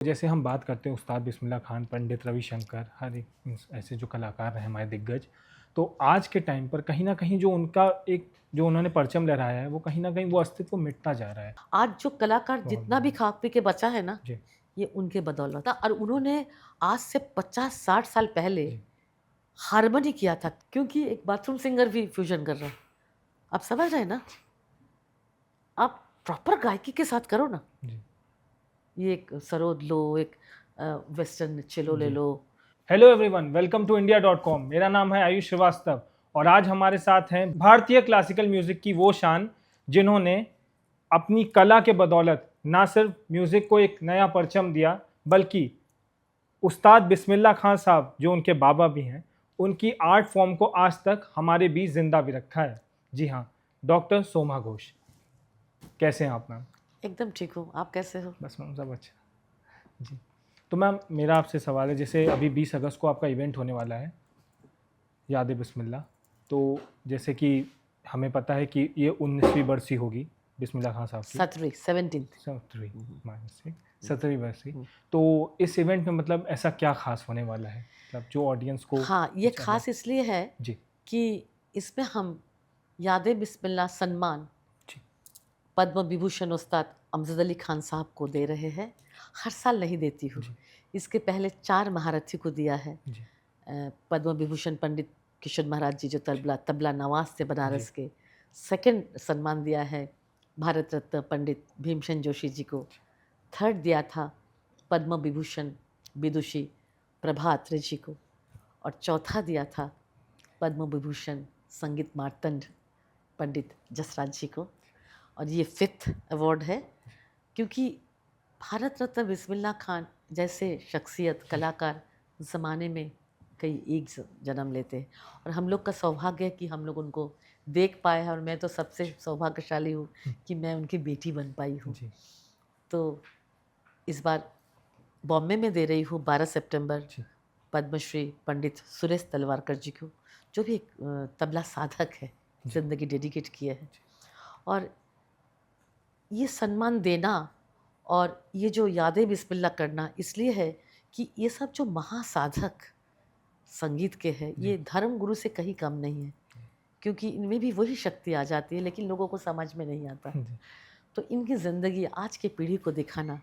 जैसे हम बात करते हैं उस्ताद बिस्मिल्लाह खान, पंडित रविशंकर, हर एक ऐसे जो कलाकार हैं हमारे दिग्गज, तो आज के टाइम पर कहीं न कहीं जो उनका एक जो उन्होंने परचम लहराया है, वो कहीं न कहीं वो अस्तित्व मिटता जा रहा है। आज जो कलाकार बहुत जितना भी बढ़िया। खा पी के बचा है ना, जी, ये उनके बदौलत था। और उन्होंने आज से 50-60 साल पहले जी। हारमोनी किया था, क्योंकि एक बाथरूम सिंगर भी फ्यूजन कर रहा है। आप समझ रहे हैं ना? आप प्रॉपर गायकी के साथ करो ना। जी, ये एक सरोद लो, एक वेस्टर्न चेलो ले जी। लो। Hello everyone, welcome to India. मेरा नाम है आयुष श्रीवास्तव और आज हमारे साथ हैं भारतीय क्लासिकल म्यूज़िक की वो शान, जिन्होंने अपनी कला के बदौलत ना सिर्फ म्यूज़िक को एक नया परचम दिया, बल्कि उस्ताद बिस्मिल्लाह खान साहब जो उनके बाबा भी हैं, उनकी आर्ट फॉर्म को आज तक हमारे बीच ज़िंदा भी रखा है। जी हाँ, डॉक्टर सोमा घोष। कैसे हैं आप मैम? एकदम ठीक हूँ। आप कैसे हो? बस मैम सब अच्छा। जी। तो मैम मेरा आपसे सवाल है, जैसे अभी 20 अगस्त को आपका इवेंट होने वाला है, याद बिस्मिल्लाह। तो जैसे कि हमें पता है कि ये 19वीं बरसी होगी बिस्मिल्लाह खान साहब की। 17th। 17वीं माइनस से 17वीं बरसी। तो इस इवेंट में मतलब ऐसा क्या खास होने वाला है, मतलब जो ऑडियंस को हाँ, ये कुछ अलग। खास इसलिए है जी, कि इसमें हम याद बिस्मिल्लाह सम्मान जी, पद्म विभूषण उस्ताद अमजद अली खान साहब को दे रहे हैं। हर साल नहीं देती हूँ। जी, इसके पहले 4 महारथी को दिया है। जी, पद्म विभूषण पंडित किशोर महाराज जी जो जी, तबला तबला नवाज थे जी, बनारस के। सेकंड सम्मान दिया है भारत रत्न पंडित भीमसेन जोशी जी को। थर्ड दिया था पद्म विभूषण विदुषी प्रभा अत्रे जी को। और चौथा दिया था पद्म विभूषण संगीत मार्तंड पंडित जसराज जी को। और ये फिफ्थ अवार्ड है, क्योंकि भारत रत्न बिस्मिल्लाह खान जैसे शख्सियत कलाकार ज़माने में कई एक जन्म लेते हैं। और हम लोग का सौभाग्य है कि हम लोग उनको देख पाए हैं। और मैं तो सबसे सौभाग्यशाली हूँ कि मैं उनकी बेटी बन पाई हूँ। जी, तो इस बार बॉम्बे में दे रही हूँ 12 सितंबर जी, पद्मश्री पंडित सुरेश तलवारकर जी को, जो भी एक तबला साधक है, जी, ज़िंदगी डेडिकेट किए हैं। और ये सम्मान देना और ये जो यादें बिस्मिल्लाह करना इसलिए है कि ये सब जो महासाधक संगीत के हैं, जी, ये धर्म गुरु से कहीं कम नहीं है, क्योंकि इनमें भी वही शक्ति आ जाती है, लेकिन लोगों को समझ में नहीं आता। जी, तो इनकी ज़िंदगी आज के पीढ़ी को दिखाना,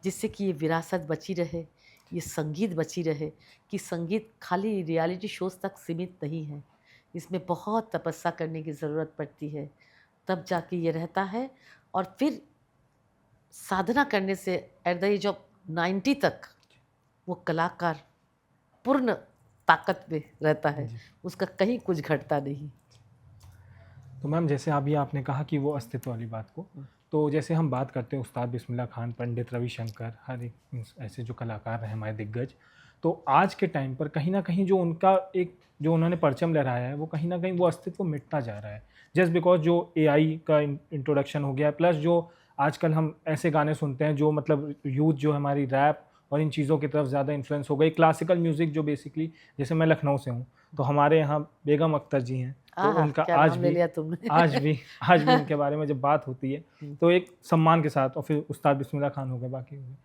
जिससे कि ये विरासत बची रहे, ये संगीत बची रहे, कि संगीत खाली रियलिटी शोज़ तक सीमित नहीं है। इसमें बहुत तपस्या करने की ज़रूरत पड़ती है, तब जाके ये रहता है। और फिर साधना करने से एट द एज ऑफ 90 तक वो कलाकार पूर्ण ताकत में रहता है, जी। उसका कहीं कुछ घटता नहीं। तो मैम जैसे अभी आपने कहा कि वो अस्तित्व वाली बात को, तो जैसे हम बात करते हैं उस्ताद बिस्मिल्लाह खान, पंडित रविशंकर, हर एक ऐसे जो कलाकार हैं हमारे दिग्गज, तो आज के टाइम पर कहीं न कहीं जो उनका एक जो उन्होंने परचम लहराया है, वो कहीं न कहीं वो अस्तित्व मिटता जा रहा है। जस्ट बिकॉज़ जो एआई का इंट्रोडक्शन हो गया है, प्लस जो आजकल हम ऐसे गाने सुनते हैं जो मतलब यूथ जो हमारी रैप और इन चीज़ों की तरफ ज़्यादा इन्फ्लुएंस हो गई। क्लासिकल म्यूज़िक जो बेसिकली, जैसे मैं लखनऊ से हूँ, तो हमारे यहाँ बेगम अख्तर जी हैं, तो आहा, उनका क्या आज नाम ले भी लिया तुमने। आज भी आज भी उनके बारे में जब बात होती है, तो एक सम्मान के साथ, और फिर उस्ताद बिस्मिल्लाह खान हो गए, बाकी हो गए।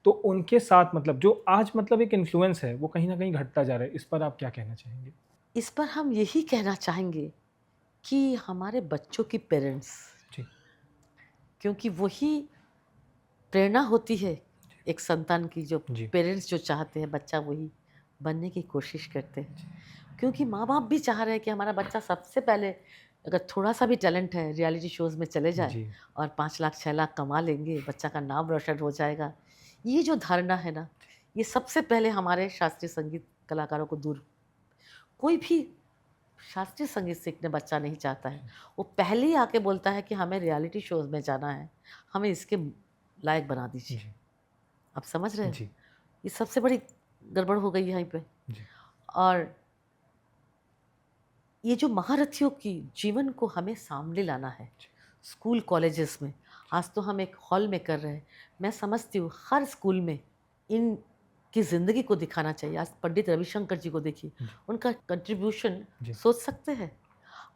तो उनके साथ मतलब जो आज मतलब एक इन्फ्लुएंस है, वो कहीं न कहीं घटता जा रहा है। इस पर आप क्या कहना चाहेंगे? इस पर हम यही कहना चाहेंगे कि हमारे बच्चों की पेरेंट्स, जी, क्योंकि वही प्रेरणा होती है एक संतान की, जो जी, पेरेंट्स जो चाहते हैं बच्चा वही बनने की कोशिश करते हैं। क्योंकि माँ बाप भी चाह रहे हैं कि हमारा बच्चा सबसे पहले, अगर थोड़ा सा भी टैलेंट है, रियलिटी शोज़ में चले जाए जी, और 5 लाख 6 लाख कमा लेंगे, बच्चा का नाम रोशन हो जाएगा। ये जो धारणा है ना, ये सबसे पहले हमारे शास्त्रीय संगीत कलाकारों को दूर। कोई भी शास्त्रीय संगीत सीखने बच्चा नहीं चाहता है। वो पहले ही आके बोलता है कि हमें रियलिटी शोज़ में जाना है, हमें इसके लायक बना दीजिए। जी, आप समझ रहे हो? जी, ये सबसे बड़ी गड़बड़ हो गई है यहीं पे। जी, और ये जो महारथियों की जीवन को हमें सामने लाना है, स्कूल कॉलेजेस में। आज तो हम एक हॉल में कर रहे हैं। मैं समझती हूँ हर स्कूल में इनकी ज़िंदगी को दिखाना चाहिए। आज पंडित रविशंकर जी को देखिए, जी, उनका कंट्रीब्यूशन जी, सोच सकते हैं।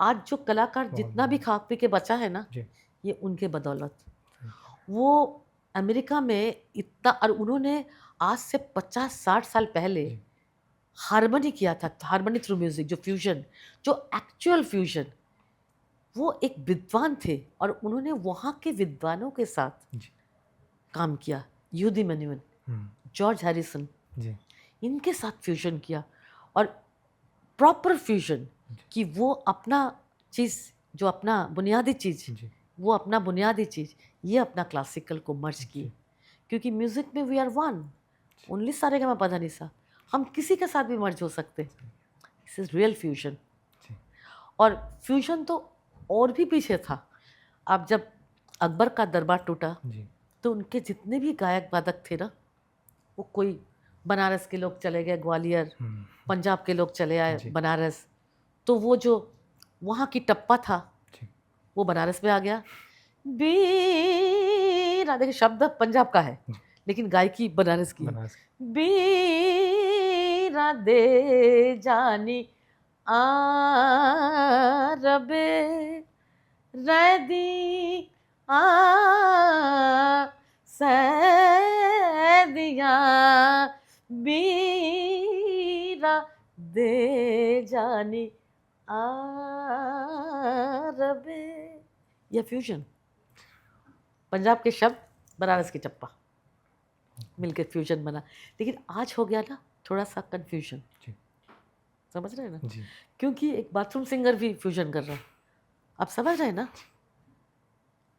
आज जो कलाकार बहुत जितना भी बढ़िया। खा पी के बचा है ना, जी, ये उनके बदौलत। सही। वो अमेरिका में इतना, और उन्होंने आज से 50-60 साल पहले जी। हार्मनी किया था, हार्मनी थ्रू म्यूजिक, जो फ्यूजन, जो एक्चुअल फ्यूजन। वो एक विद्वान थे और उन्होंने वहाँ के विद्वानों के साथ जी। काम किया। यूदी मेन्युअल, जॉर्ज हैरिसन, जी। इनके साथ फ्यूजन किया, और प्रॉपर फ्यूजन कि वो अपना चीज़, जो अपना बुनियादी चीज़, जी। वो अपना बुनियादी चीज़, ये अपना क्लासिकल को मर्ज किए। जी। क्योंकि म्यूजिक में वी आर वन, ओनली सारेगामा पधानिसा, हम किसी के साथ भी मर्ज हो सकते हैं। This is real fusion. जी। और फ्यूजन तो और भी पीछे था। अब जब अकबर का दरबार टूटा, जी। तो उनके जितने भी गायक वादक थे ना, वो कोई बनारस के लोग चले गए ग्वालियर, पंजाब के लोग चले आए जी। बनारस, तो वो जो वहाँ की टप्पा था जी। वो बनारस में आ गया। बीरा, देखिए शब्द पंजाब का है जी। लेकिन गायकी बनारस की है। बनारस। बीरा दे जानी आ रबे रैदी आ सैदिया, बीरा दे जानी आ रबे। यह फ्यूजन, पंजाब के शब्द, बनारस की टप्पा, मिलकर फ्यूजन बना। लेकिन आज हो गया ना थोड़ा सा कंफ्यूजन, जी। समझ रहे हैं ना? जी। क्योंकि एक बाथरूम सिंगर भी फ्यूजन कर रहा है, आप समझ रहे हैं ना?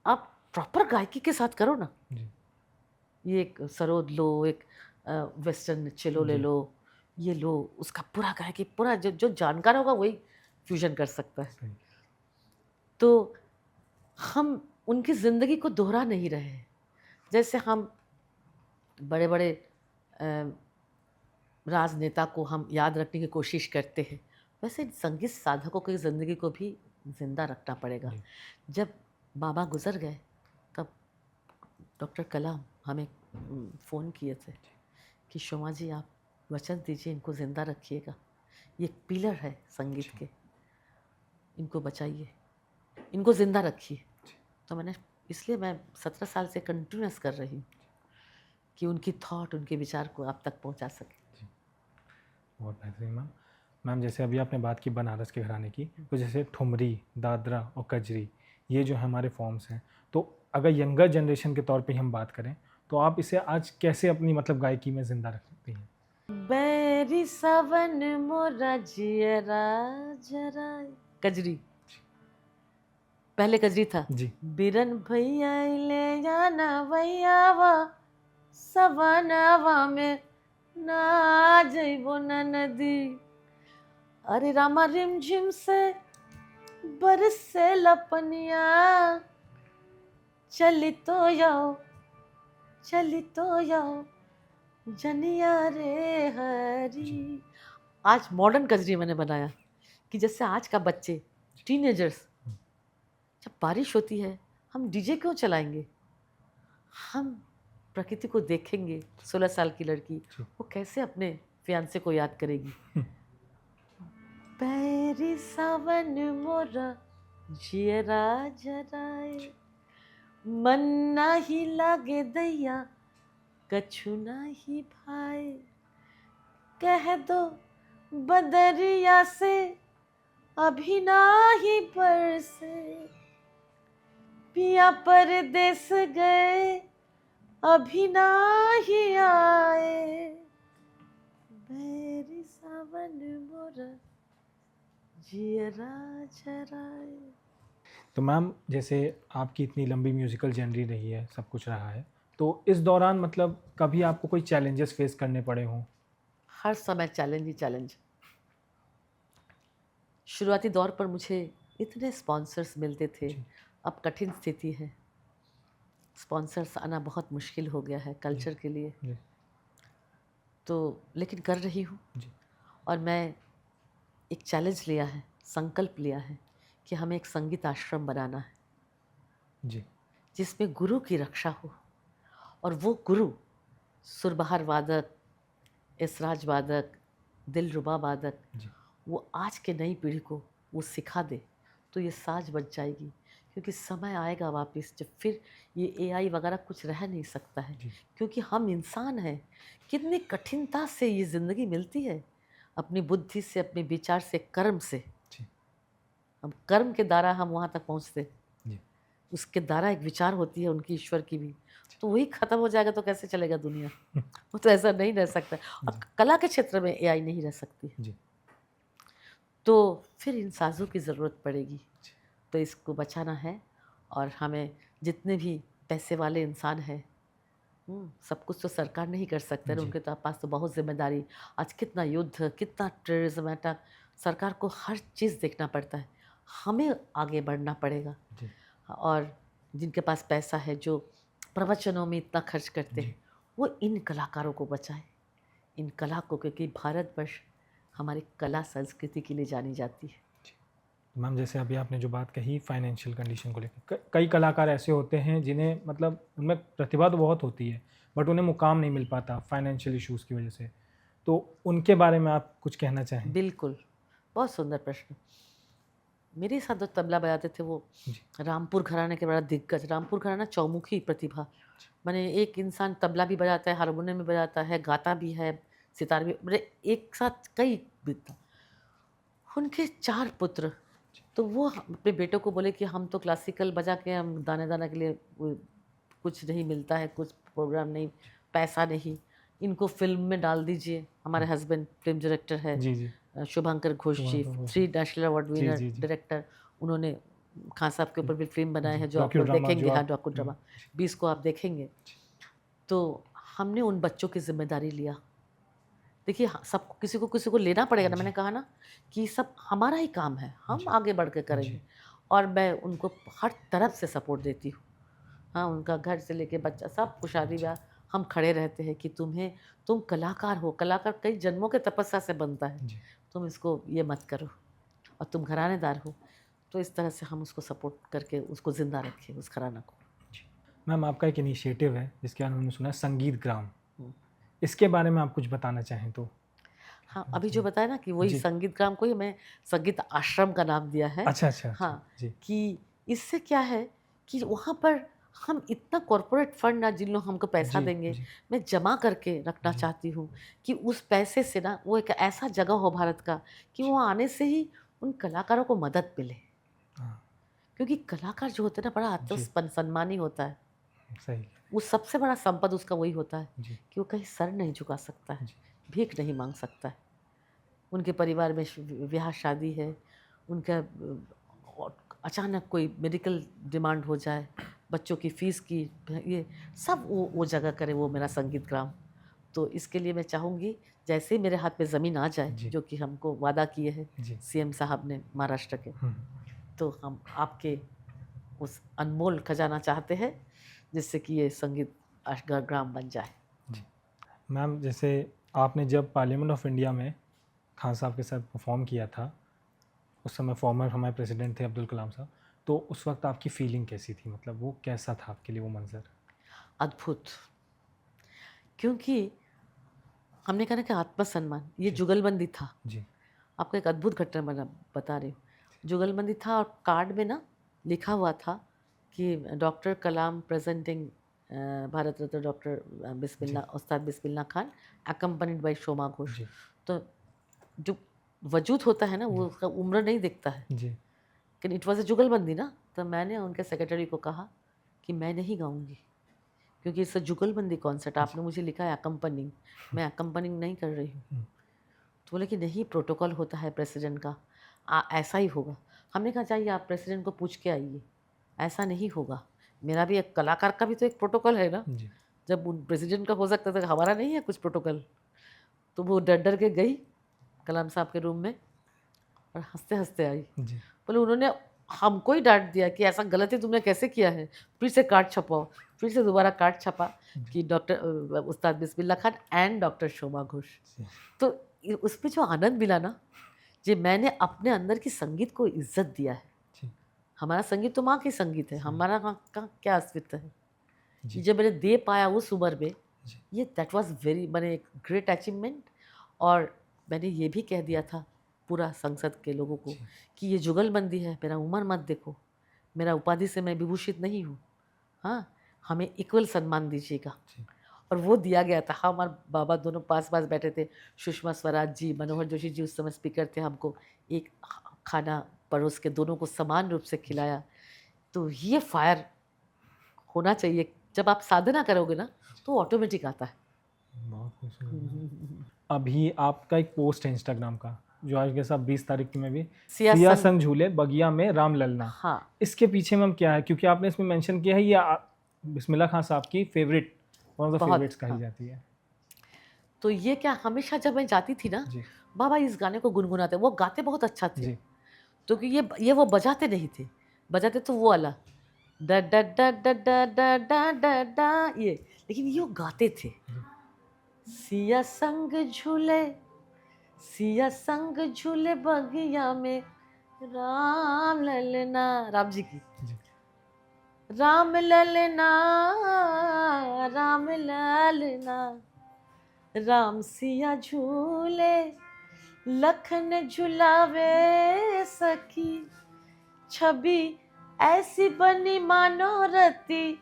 आप प्रॉपर गायकी के साथ करो ना। जी। ये एक सरोद लो, एक वेस्टर्न चेलो ले जी। लो, ये लो, उसका पूरा गायकी, पूरा जो जो जानकार होगा वही फ्यूजन कर सकता है। सही। तो हम उनकी ज़िंदगी को दोहरा नहीं रहे हैं। जैसे हम बड़े बड़े राजनेता को हम याद रखने की कोशिश करते हैं, वैसे संगीत साधकों की ज़िंदगी को भी जिंदा रखना पड़ेगा। जी। जब बाबा गुजर गए, तब डॉक्टर कलाम हमें फ़ोन किए थे कि शोमा जी आप वचन दीजिए, इनको ज़िंदा रखिएगा, ये एक पिलर है संगीत के, इनको बचाइए, इनको ज़िंदा रखिए। तो मैंने, इसलिए मैं 17 साल से कंटिन्यूस कर रही हूँ कि उनकी थॉट, उनके विचार को आप तक पहुँचा सके। बहुत बेहतरीन मैम। मैम जैसे अभी आपने बात की बनारस के घराने की, तो जैसे ठुमरी, दादरा और कजरी, ये जो हमारे फॉर्म्स हैं, तो अगर यंगर जनरेशन के तौर पे हम बात करें तो आप इसे आज कैसे अपनी मतलब गायकी में ज़िंदा रखती हैं? बैरी सावन मोरा जियरा जराए, कजरी, पहले कजरी था। जी। बिरन भैया ले जाना भैयावा, सवनवा में ना जइबो नदी। अरे रामा रिमझिम से बरसे लपनिया, चली तो जाओ, चली तो जाओ जनिया रे हरी। आज मॉडर्न कजरी मैंने बनाया कि जैसे आज का बच्चे, टीनेजर्स, जब बारिश होती है हम डीजे क्यों चलाएंगे, हम प्रकृति को देखेंगे। 16 साल की लड़की, वो कैसे अपने फियांसे को याद करेगी। पैरी सावन मोरा जियरा जराए, मन नाही लागे दैया कछु नाही भाई। कह दो बदरिया से अभी नाही बरसे, पिया परदेस गए अभी नाही आए। बैरी सावन मोरा जियरा जराए। तो मैम जैसे आपकी इतनी लंबी म्यूज़िकल जर्नी रही है, सब कुछ रहा है, तो इस दौरान मतलब कभी आपको कोई चैलेंजेस फेस करने पड़े हों? हर समय चैलेंज ही चैलेंज। शुरुआती दौर पर मुझे इतने स्पॉन्सर्स मिलते थे, जी। अब कठिन स्थिति है, स्पॉन्सर्स आना बहुत मुश्किल हो गया है कल्चर के लिए। जी। तो लेकिन कर रही हूँ। जी। और मैं एक चैलेंज लिया है, संकल्प लिया है कि हमें एक संगीत आश्रम बनाना है जी। जिसमें गुरु की रक्षा हो, और वो गुरु सुरबहार वादक, एसराज वादक, दिलरुबा वादक, जी। वो आज के नई पीढ़ी को वो सिखा दे, तो ये साज बच जाएगी। क्योंकि समय आएगा वापस जब फिर ये एआई वगैरह कुछ रह नहीं सकता है, जी। क्योंकि हम इंसान हैं। कितनी कठिनता से ये ज़िंदगी मिलती है, अपनी बुद्धि से, अपने विचार से, कर्म से। जी। हम कर्म के द्वारा हम वहाँ तक पहुँचते, जी। उसके द्वारा एक विचार होती है उनकी, ईश्वर की भी। तो वही खत्म हो जाएगा तो कैसे चलेगा दुनिया? वो तो ऐसा नहीं रह सकता। और जी। कला के क्षेत्र में एआई नहीं रह सकती, जी। तो फिर इन साज़ों की ज़रूरत पड़ेगी। जी। तो इसको बचाना है, और हमें जितने भी पैसे वाले इंसान हैं, सब कुछ तो सरकार नहीं कर सकते ना, जी। उनके तो पास तो बहुत जिम्मेदारी। आज कितना युद्ध, कितना टेररिज्म अटैक, सरकार को हर चीज़ देखना पड़ता है। हमें आगे बढ़ना पड़ेगा। जी। और जिनके पास पैसा है, जो प्रवचनों में इतना खर्च करते जी। हैं, वो इन कलाकारों को बचाएं, इन कला को, क्योंकि भारतवर्ष हमारी कला संस्कृति के लिए जानी जाती है। मैम जैसे अभी आपने जो बात कही फाइनेंशियल कंडीशन को लेकर, कई कलाकार ऐसे होते हैं जिन्हें मतलब उनमें प्रतिभा तो बहुत होती है बट उन्हें मुकाम नहीं मिल पाता फाइनेंशियल इश्यूज़ की वजह से, तो उनके बारे में आप कुछ कहना चाहें? बिल्कुल, बहुत सुंदर प्रश्न। मेरे साथ जो तबला बजाते थे वो जी। रामपुर घराने के बड़ा दिग्गज, रामपुर घराना चौमुखी प्रतिभा। माने एक इंसान तबला भी बजाता है, हारमोनियम भी बजाता है, गाता भी है, सितार भी, मतलब एक साथ कई विद्या। उनके 4 पुत्र, तो वो अपने बेटों को बोले कि हम तो क्लासिकल बजा के हम दाने दाना के लिए कुछ नहीं मिलता है, कुछ प्रोग्राम नहीं, पैसा नहीं, इनको फिल्म में डाल दीजिए। हमारे हस्बैंड फिल्म डायरेक्टर है, जी। जी। शुभंकर घोष जी, शुभंकर घोष। 3 नेशनल अवार्ड जी। विनर जी। जी। डायरेक्टर। उन्होंने खान साहब के ऊपर भी फिल्म बनाए जी हैं, जो आप डॉक्यू लोग ड्रामा देखेंगे। जो हाँ, आप डॉक्यू ड्रामा 20 को आप देखेंगे। तो हमने उन बच्चों की जिम्मेदारी लिया। देखिए, सब किसी को लेना पड़ेगा ना। जी। मैंने कहा ना कि सब हमारा ही काम है, हम जी। आगे बढ़ के करेंगे। जी। और मैं उनको हर तरफ से सपोर्ट देती हूँ। हाँ, उनका घर से लेके बच्चा, सब कुछ, शादी ब्याह, हम खड़े रहते हैं कि तुम कलाकार हो, कलाकार कई जन्मों के तपस्या से बनता है, जी। तुम इसको ये मत करो, और तुम घरानेदार हो। तो इस तरह से हम उसको सपोर्ट करके उसको ज़िंदा रखें, उस घराना को। जी। मैम आपका एक इनिशिएटिव है जिसके बारे में हमने सुना है, संगीत ग्राम, हम्म। इसके बारे में आप कुछ बताना चाहें तो? हाँ, अभी जो बताया ना कि वही जी। संगीत ग्राम को ही मैं संगीत आश्रम का नाम दिया है। अच्छा अच्छा अच्छा। हाँ, जी। कि इससे क्या है कि वहाँ पर हम इतना कॉरपोरेट फंड ना, जिन लोग हमको पैसा जी। देंगे, जी। मैं जमा करके रखना जी। चाहती हूँ कि उस पैसे से ना वो एक ऐसा जगह हो भारत का कि वो आने से ही उन कलाकारों को मदद मिले। हाँ। क्योंकि कलाकार जो होते हैं ना, बड़ा जी। सम्मानी होता है। सही। वो सबसे बड़ा संपद उसका वही होता है जी। कि वो कहीं सर नहीं झुका सकता है, जी। भीख नहीं मांग सकता है। उनके परिवार में ब्याह शादी है, उनका अचानक कोई मेडिकल डिमांड हो जाए, बच्चों की फ़ीस की, ये सब वो जगह करे वो मेरा संगीत ग्राम। तो इसके लिए मैं चाहूँगी, जैसे ही मेरे हाथ में ज़मीन आ जाए, जी। जो कि हमको वादा किए हैं जी। सीएम साहब ने महाराष्ट्र के, तो हम आपके उस अनमोल खजाना चाहते हैं जिससे कि ये संगीत ग्राम बन जाए। जी। मैम जैसे आपने जब पार्लियामेंट ऑफ इंडिया में खान साहब के साथ परफॉर्म किया था, उस समय फॉर्मर हमारे प्रेसिडेंट थे अब्दुल कलाम साहब, तो उस वक्त आपकी फीलिंग कैसी थी? मतलब वो कैसा था आपके लिए वो मंज़र? अद्भुत। क्योंकि हमने कहा ना कि आत्मसम्मान, ये जी। जुगलबंदी था। जी। आपको एक अद्भुत घटना बता रही हूँ। जुगलबंदी था और कार्ड में ना लिखा हुआ था कि doctor Kalam presenting Bharat Ratna doctor Bismillah, Ustad Bismillah Khan, accompanied by शोमा घोष। जी। तो जो वजूद होता है ना, वो उसका उम्र नहीं दिखता है। जी। लेकिन इट वॉज ए जुगलबंदी ना, तो मैंने उनके सेक्रेटरी को कहा कि मैं नहीं गाऊंगी, क्योंकि इससे जुगलबंदी कॉन्सर्ट, आपने मुझे लिखा है अकम्पनिंग, मैं अकम्पनिंग नहीं कर रही हूँ। तो बोले कि नहीं, प्रोटोकॉल होता है प्रेसिडेंट का, ऐसा ही होगा। हमने कहा चाहिए आप प्रेसिडेंट को पूछ के आइए, ऐसा नहीं होगा। मेरा भी एक कलाकार का भी तो एक प्रोटोकॉल है ना, जी। जब उन प्रेसिडेंट का हो सकता है तो हमारा नहीं है कुछ प्रोटोकॉल। तो वो डर डर के गई कलाम साहब के रूम में और हंसते हंसते आई। जी। बोले उन्होंने हमको ही डांट दिया कि ऐसा गलती तुमने कैसे किया है, फिर से कार्ड छपाओ। फिर से दोबारा कार्ड छपा कि doctor Ustad Bismillah Khan and doctor शोभा घोष। तो उसमें जो आनंद मिला ना, जी, मैंने अपने अंदर की संगीत को इज्जत दिया है। जी। हमारा संगीत तो माँ की संगीत है, हमारा का क्या अस्तित्व है। जी। जब मैंने दे पाया उस उम्र में, जी। ये दैट वाज वेरी, मैंने एक ग्रेट अचीवमेंट। और मैंने ये भी कह दिया था पूरा संसद के लोगों को कि ये जुगलबंदी है, मेरा उम्र मत देखो, मेरा उपाधि से मैं विभूषित नहीं हूँ। हाँ, हमें इक्वल सम्मान दीजिएगा। जी। और वो दिया गया था। हमारे बाबा दोनों पास पास बैठे थे, सुषमा स्वराज जी, मनोहर जोशी जी उस समय स्पीकर थे। हमको एक खाना परोस के दोनों को समान रूप से खिलाया। तो ये फायर होना चाहिए। जब आप साधना करोगे ना तो ऑटोमेटिक आता है। बहुत खूबसूरत। अभी आपका एक पोस्ट है इंस्टाग्राम का जो आज के साथ 20 तारीख में भी, सियासंग झूले बगिया में राम ललना। हाँ, इसके पीछे मैम क्या है, क्योंकि आपने इसमें मेंशन किया है ये बिस्मिल्लाह खान साहब की फेवरेट, वन ऑफ द बहुत, फेवरेट्स कही हाँ। जाती है। तो ये क्या, हमेशा जब मैं जाती थी ना, जी बाबा इस गाने को गुनगुनाते, वो गाते बहुत अच्छा थे। जी तो कि ये वो बजाते नहीं थे, बजाते तो वो वाला ड ड ड ड ड ड ड ड ड ये, लेकिन ये वो गाते थे। सिया संग झूले, सिया संग झूले बगिया में राम ललना, राम जी की, जी राम ललना, राम ललना, राम सिया झूले, लखन झुलावे सखी, छवि ऐसी बनी मानो रति,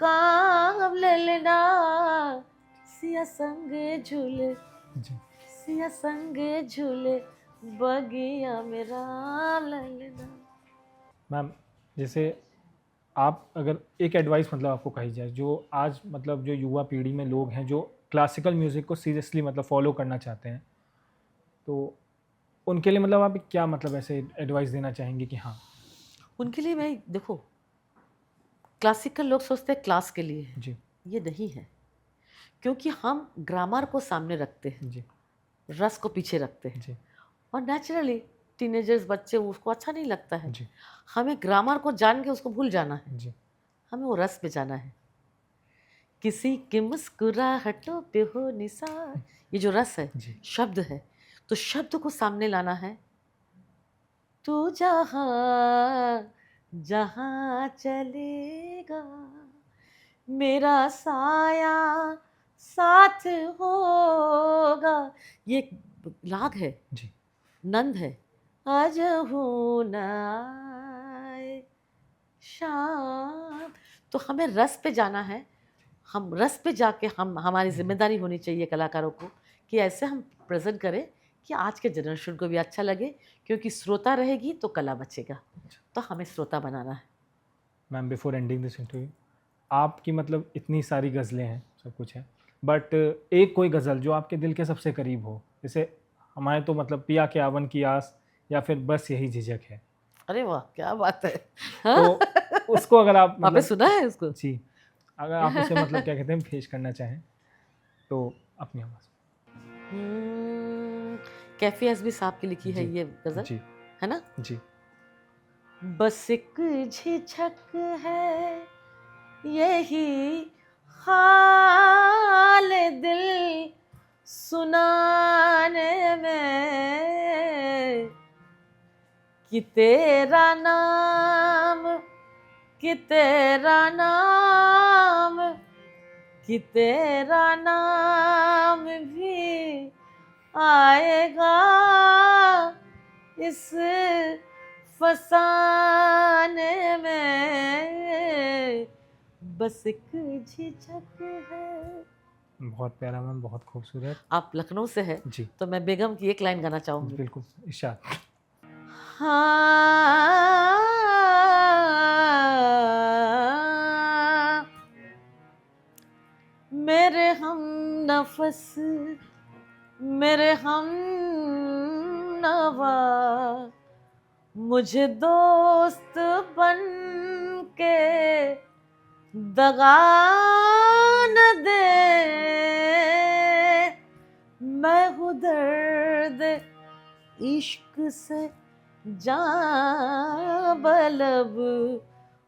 काम ललना, सिया संग झूले, जी सिया संग झूले बगिया में राम ललना। मैम, जैसे आप अगर एक एडवाइस मतलब आपको कही जाए, जो आज मतलब जो युवा पीढ़ी में लोग हैं जो क्लासिकल म्यूज़िक को सीरियसली मतलब फॉलो करना चाहते हैं, तो उनके लिए मतलब आप क्या मतलब ऐसे एडवाइस देना चाहेंगे कि हाँ। उनके लिए मैं, देखो, क्लासिकल लोग सोचते हैं क्लास के लिए है, जी ये नहीं है। क्योंकि हम ग्रामर को सामने रखते हैं, जी रस को पीछे रखते हैं, जी और नेचुरली टीनेजर्स बच्चे उसको अच्छा नहीं लगता है। जी हमें ग्रामर को जान के उसको भूल जाना है, जी हमें वो रस पे जाना है। किसी की मुस्कुराहटों पे हो निसार, ये जो रस है, जी शब्द है, तो शब्द को सामने लाना है। तू जहाँ जहाँ चलेगा मेरा साया साथ होगा, ये एक राग है, जी नंद है। आज हूँ न आए शाम, तो हमें रस पे जाना है। हम रस पे जाके हमारी जिम्मेदारी होनी चाहिए कलाकारों को कि ऐसे हम प्रेजेंट करें कि आज के जनरेशन को भी अच्छा लगे, क्योंकि श्रोता रहेगी तो कला बचेगा। तो हमें श्रोता बनाना है। Ma'am, before ending this interview, आपकी मतलब इतनी सारी गज़लें हैं, सब कुछ है, बट एक कोई गज़ल जो आपके दिल के सबसे करीब हो, जैसे हमारे तो मतलब पिया के आवन की आस, या फिर बस यही झिझक है, अरे वाह, क्या बात है। तो उसको अगर आप आपने मतलब, सुना है उसको? जी, अगर आप उसे मतलब क्या कहते हैं पेश करना चाहें तो अपनी आवाज़। कैफी एसबी साहब की लिखी है जी ये गजल, जी है ना? जी बस एक झिझक है यही हाल दिल सुनाने में, कि तेरा नाम, कि तेरा नाम, कि तेरा नाम भी आएगा इस फसाने में, बस एक झिझक है। बहुत प्यारा मैम, बहुत खूबसूरत। आप लखनऊ से है जी तो मैं बेगम की एक लाइन गाना चाहूंगी। बिल्कुल, इरशाद। हाँ, मेरे हम नफस, मेरे हम नवा, मुझे दोस्त बन के दगा न दे, मैं हूँ दर्द इश्क से जां बलब,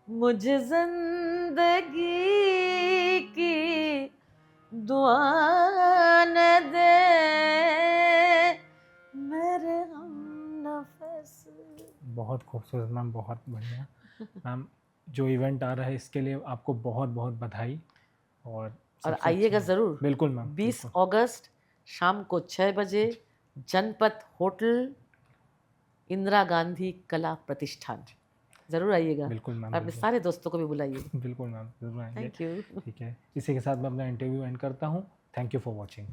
मुझे जिंदगी की दुआ न दे, मेरे हम नफस। बहुत खूबसूरत मैम, बहुत बढ़िया मैम। जो इवेंट आ रहा है इसके लिए आपको बहुत बहुत बधाई, और और सबसे आइएगा अच्छा। ज़रूर। बिल्कुल मैम, 20 बिल्कुल। अगस्त शाम को 6 बजे, जनपथ होटल, इंदिरा गांधी कला प्रतिष्ठान। ज़रूर आइएगा, बिल्कुल मैम, और अपने बिल्कुल। सारे दोस्तों को भी बुलाइए। बिल्कुल मैम, ज़रूर आएंगे। Thank you. ठीक है, इसी के साथ मैं अपना इंटरव्यू एंड करता हूँ। Thank you for watching.